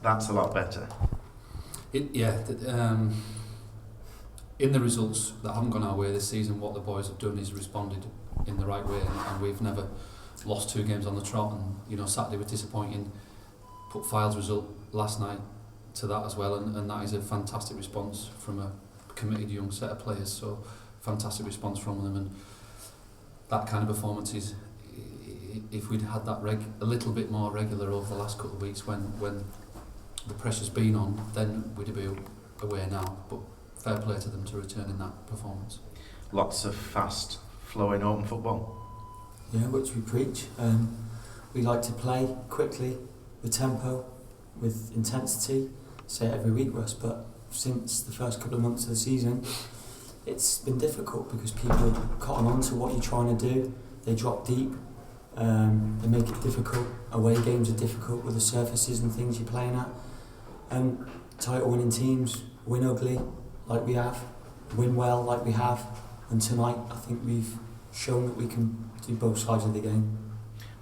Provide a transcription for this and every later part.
that's a lot better. In the results that haven't gone our way this season, what the boys have done is responded in the right way, and we've never lost 2 games on the trot. And Saturday was disappointing. Put Files' result last night to that as well, and that is a fantastic response from a committed young set of players. So fantastic response from them, and that kind of performance is, if we'd had that a little bit more regular over the last couple of weeks when the pressure's been on, then we'd be away now. But fair play to them to return in that performance. Lots of fast flowing open football. Yeah, which we preach. We like to play quickly, with tempo, with intensity. Say it every week, Russ, but since the first couple of months of the season, it's been difficult because people cotton on to what you're trying to do. They drop deep. They make it difficult. Away games are difficult with the surfaces and things you're playing at. Title winning teams win ugly like we have, win well like we have, and tonight I think we've shown that we can do both sides of the game.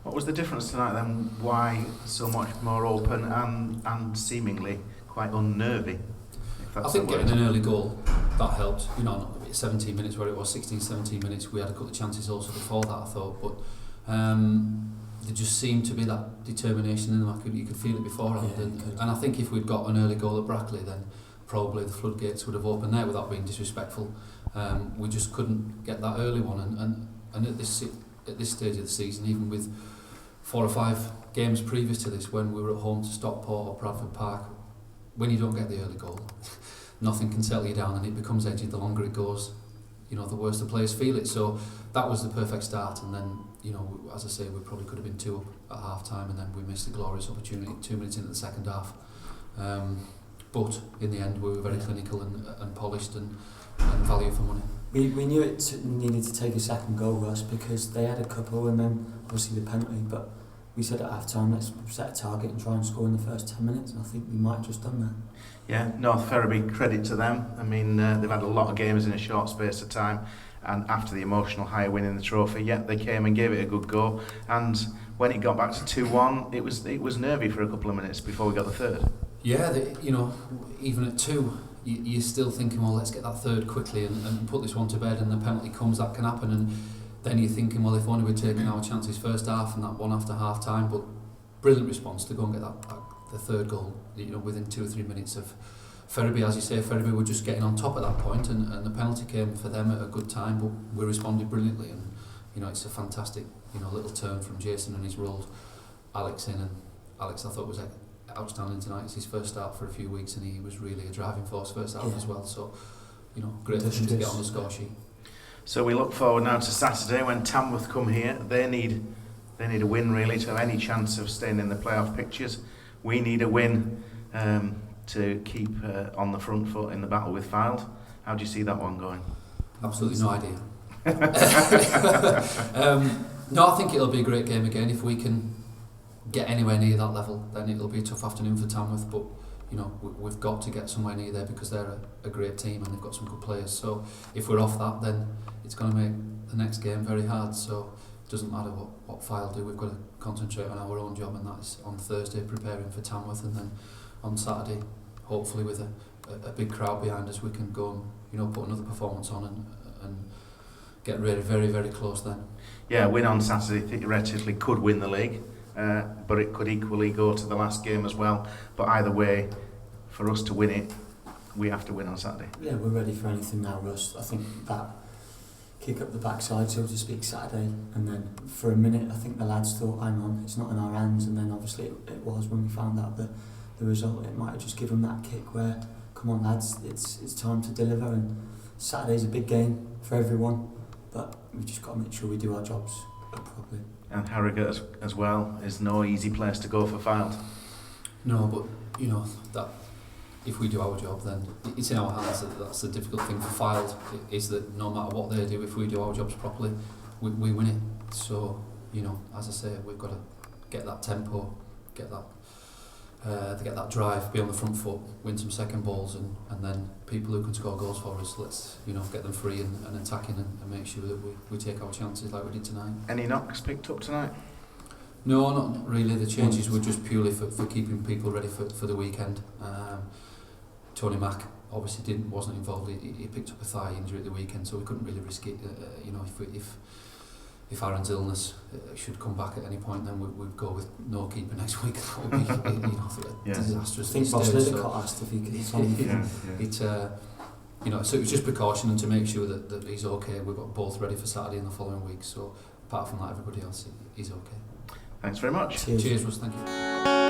What was the difference tonight then? Why so much more open and seemingly quite unnervy? I think getting an early goal, that helped. 17 minutes where it was, 16, 17 minutes, we had a couple of chances also before that, I thought, but there just seemed to be that determination in them. You could feel it beforehand, and I think if we'd got an early goal at Brackley, then probably the floodgates would have opened there without being disrespectful. We just couldn't get that early one, and at this stage of the season, even with 4 or 5 games previous to this, when we were at home to Stockport or Bradford Park, when you don't get the early goal, nothing can settle you down, and it becomes edgy the longer it goes. The worse the players feel it. So that was the perfect start, and then as I say, we probably could have been 2 up at half time, and then we missed the glorious opportunity 2 minutes into the second half. But in the end, we were very clinical and polished and value for money. We knew it needed to take a second goal, Russ, because they had a couple and then obviously the penalty, but we said at half time, let's set a target and try and score in the first 10 minutes, and I think we might have just done that. Yeah, North Ferriby, credit to them. I mean, they've had a lot of games in a short space of time, and after the emotional high winning the trophy, they came and gave it a good go, and when it got back to 2-1, it was nervy for a couple of minutes before we got the third. Yeah, even at 2, you're still thinking, well, let's get that third quickly and put this one to bed, and the penalty comes, that can happen, and then you're thinking, well, if only we'd taken our chances first half and that one after half time. But brilliant response to go and get the third goal, within 2 or 3 minutes of Ferriby. As you say, Ferriby were just getting on top at that point, and the penalty came for them at a good time, but we responded brilliantly, and it's a fantastic little turn from Jason, and he's rolled Alex in, and Alex I thought was outstanding tonight. It's his first start for a few weeks, and he was really a driving force first half as well, so great for him to get on the score sheet. So we look forward now to Saturday when Tamworth come here. They need a win really to have any chance of staying in the playoff pictures. We need a win to keep on the front foot in the battle with Fylde. How do you see that one going? Absolutely no idea. No, I think it'll be a great game again. If we can get anywhere near that level, then it'll be a tough afternoon for Tamworth, but we've got to get somewhere near there because they're a great team and they've got some good players. So if we're off that, then it's going to make the next game very hard. So it doesn't matter what Fylde do, we've got to concentrate on our own job, and that's on Thursday preparing for Tamworth, and then on Saturday hopefully with a big crowd behind us we can go and put another performance on and get really very, very close then. Yeah, win on Saturday theoretically could win the league. But it could equally go to the last game as well. But either way, for us to win it, we have to win on Saturday. Yeah, we're ready for anything now, Russ. I think that kick up the backside, so to speak, Saturday, and then for a minute I think the lads thought, hang on, it's not in our hands, and then obviously it was when we found out the result. It might have just given them that kick where, come on lads, it's time to deliver, and Saturday's a big game for everyone, but we've just got to make sure we do our jobs properly. And Harrogate as well is no easy place to go for Fylde. No, but that if we do our job, then it's in our hands. That's the difficult thing for Fylde, is that no matter what they do, if we do our jobs properly, we win it. So as I say, we've got to get that tempo, get that drive, be on the front foot, win some second balls, and then people who can score goals for us, let's get them free and attacking, and make sure that we take our chances like we did tonight. Any knocks picked up tonight? No, not really. The changes were just purely for keeping people ready for the weekend. Tony Mack obviously wasn't involved. He picked up a thigh injury at the weekend, so we couldn't really risk it. If Aaron's illness should come back at any point, then we'd go with no keeper next week. That would be disastrous. I think Boss Lidicott asked if he could. So it was just precaution and to make sure that he's okay. We've got both ready for Saturday and the following week. So apart from that, everybody else is okay. Thanks very much. Cheers. Cheers, Russ. Thank you.